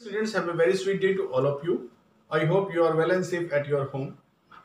Students, have a very sweet day to all of you. I hope you are well and safe at your home.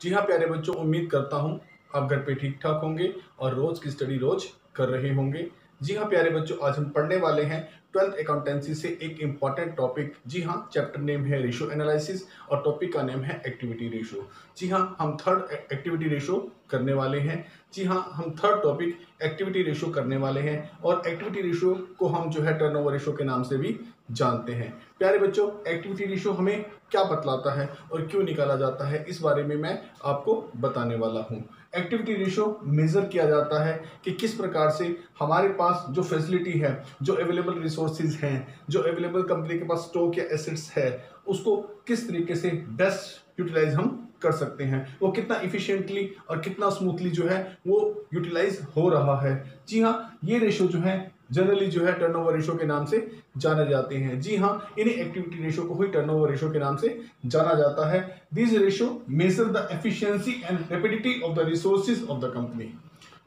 जी हाँ प्यारे बच्चों, उम्मीद करता हूँ आप घर पे ठीक ठाक होंगे और रोज की स्टडी रोज कर रहे होंगे। जी हाँ प्यारे बच्चों, आज हम पढ़ने वाले हैं 12th अकाउंटेंसी से एक इम्पॉर्टेंट टॉपिक। जी हाँ, चैप्टर नेम है रेशो एनालिसिस और टॉपिक का नेम है एक्टिविटी रेशो। जी हाँ, हम थर्ड एक्टिविटी रेशो करने वाले हैं। जी हाँ, हम थर्ड टॉपिक एक्टिविटी रेशो करने वाले हैं और एक्टिविटी रेशो को हम जो है टर्नओवर रेशो के नाम से भी जानते हैं। प्यारे बच्चों, एक्टिविटी रेशो हमें क्या बतलाता है और क्यों निकाला जाता है, इस बारे में मैं आपको बताने वाला हूँ। एक्टिविटी रेशो मेजर किया जाता है कि किस प्रकार से हमारे पास जो फैसिलिटी है, जो अवेलेबल रिसोर्सेज हैं, जो अवेलेबल कंपनी के पास स्टॉक या एसेट्स है, उसको किस तरीके से बेस्ट यूटिलाइज हम कर सकते हैं, वो कितना इफिशिएंटली और कितना स्मूथली जो है वो यूटिलाइज हो रहा है। जी हाँ, ये रेशो जो है जनरली जो है टर्नओवर रेशो के नाम से जाने जाते हैं। जी हाँ, इन्हीं एक्टिविटी रेशो को ही टर्नओवर रेशो के नाम से जाना जाता है। This ratio measure the efficiency and rapidity of the resources of the company.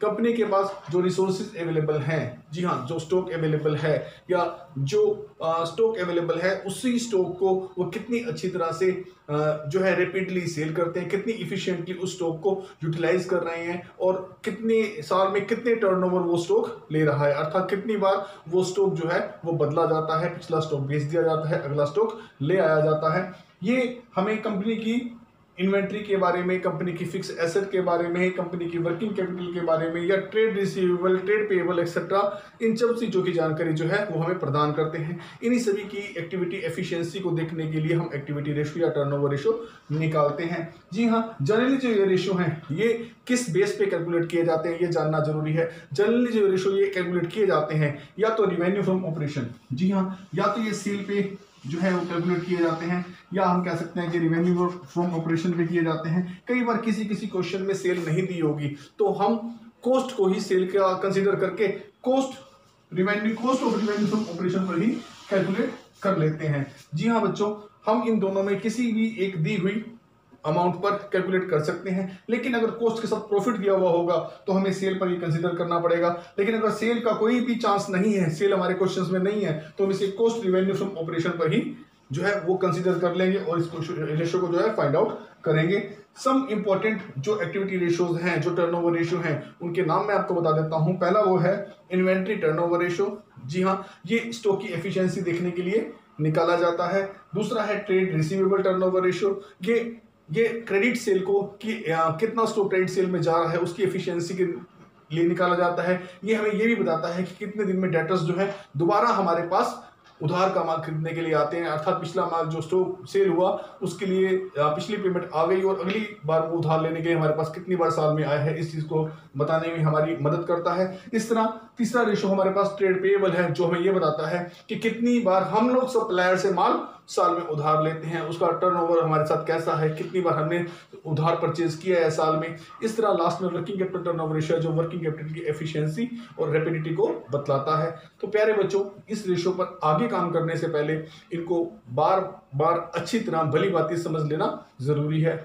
Company के पास जो रिसोर्सेज अवेलेबल हैं, जी हाँ, जो स्टॉक अवेलेबल है या जो स्टॉक अवेलेबल है, उसी स्टॉक को वो कितनी अच्छी तरह से जो है रैपिडली सेल करते हैं, कितनी इफिशिएंटली उस स्टॉक को यूटिलाइज कर रहे हैं और कितने साल में कितने टर्नओवर वो स्टॉक ले रहा है, अर्थात कितनी बार वो स्टॉक जो है वो बदला जाता है, पिछला स्टॉक बेच दिया जाता है, अगला स्टॉक ले आया जाता है। ये हमें कंपनी की इन्वेंट्री के बारे में, कंपनी की फिक्स एसेट के बारे में, कंपनी की वर्किंग कैपिटल के बारे में या trade receivable, trade payable etcetera, इन सब चीज़ों की जानकारी जो है वो हमें प्रदान करते हैं। इन्हीं सभी की एक्टिविटी एफिशिएंसी को देखने के लिए हम एक्टिविटी रेशो या टर्नओवर रेशो निकालते हैं। जी हाँ, जनरली जो ये रेशो हैं ये किस बेस पे कैलकुलेट किए जाते हैं ये जानना जरूरी है। जनरली जो रेशो ये कैलकुलेट किए जाते हैं या तो रिवेन्यू फ्रॉम ऑपरेशन, जी हाँ, या तो ये सेल पे जो है वो कैलकुलेट किए जाते हैं, या हम कह सकते हैं कि रिवेन्यू फ्रॉम ऑपरेशन पे किए जाते हैं। कई बार किसी क्वेश्चन में सेल नहीं दी होगी तो हम कॉस्ट को ही सेल का कंसीडर करके cost of revenue from operation पर ही कैलकुलेट कर लेते हैं। जी हाँ बच्चों, हम इन दोनों में किसी भी एक दी हुई अमाउंट पर कैलकुलेट कर सकते हैं, लेकिन अगर कॉस्ट के साथ प्रॉफिट दिया हुआ होगा तो हमें सेल पर ही कंसीडर करना पड़ेगा। लेकिन अगर सेल का कोई भी चांस नहीं है, सेल हमारे क्वेश्चंस में नहीं है, तो हम इसे कॉस्ट रिवेन्यू फ्रॉम ऑपरेशन पर ही जो है वो कंसीडर कर लेंगे और इस रेशो को जो है फाइंड आउट करेंगे। सम इंपॉर्टेंट जो एक्टिविटी रेशोज हैं, जो टर्नओवर रेशो हैं, उनके नाम मैं आपको बता देता हूं। पहला वो है इन्वेंट्री टर्नओवर रेशो। जी हाँ, ये स्टॉक की एफिशिएंसी देखने के लिए निकाला जाता है। दूसरा है ट्रेड रिसीवेबल टर्नओवर रेशो। ये क्रेडिट सेल को कि कितना स्टॉक क्रेडिट सेल में जा रहा है उसकी एफिशिएंसी के लिए निकाला जाता है। ये हमें ये भी बताता है कि कितने दिन में डेटर्स जो है दोबारा हमारे पास उधार का माल खरीदने के लिए आते हैं, अर्थात पिछला माल जो स्टॉक सेल हुआ उसके लिए पिछली पेमेंट आ गई और अगली बार वो उधार लेने के लिए हमारे पास कितनी बार साल में आया है, इस चीज को बताने में हमारी मदद करता है। इस तरह तीसरा रेशो हमारे पास ट्रेड पेएबल है, जो हमें ये बताता है कि कितनी बार हम लोग सप्लायर से माल साल में उधार लेते हैं, उसका टर्नओवर हमारे साथ कैसा है, कितनी बार हमने उधार परचेज किया है साल में। इस तरह लास्ट में वर्किंग कैपिटल टर्नओवर रेशो है, जो वर्किंग कैपिटल की एफिशिएंसी और रैपिडिटी को बतलाता है। तो प्यारे बच्चों, इस रेशो पर आगे काम करने से पहले इनको बार बार अच्छी तरह भली भांति समझ लेना जरूरी है।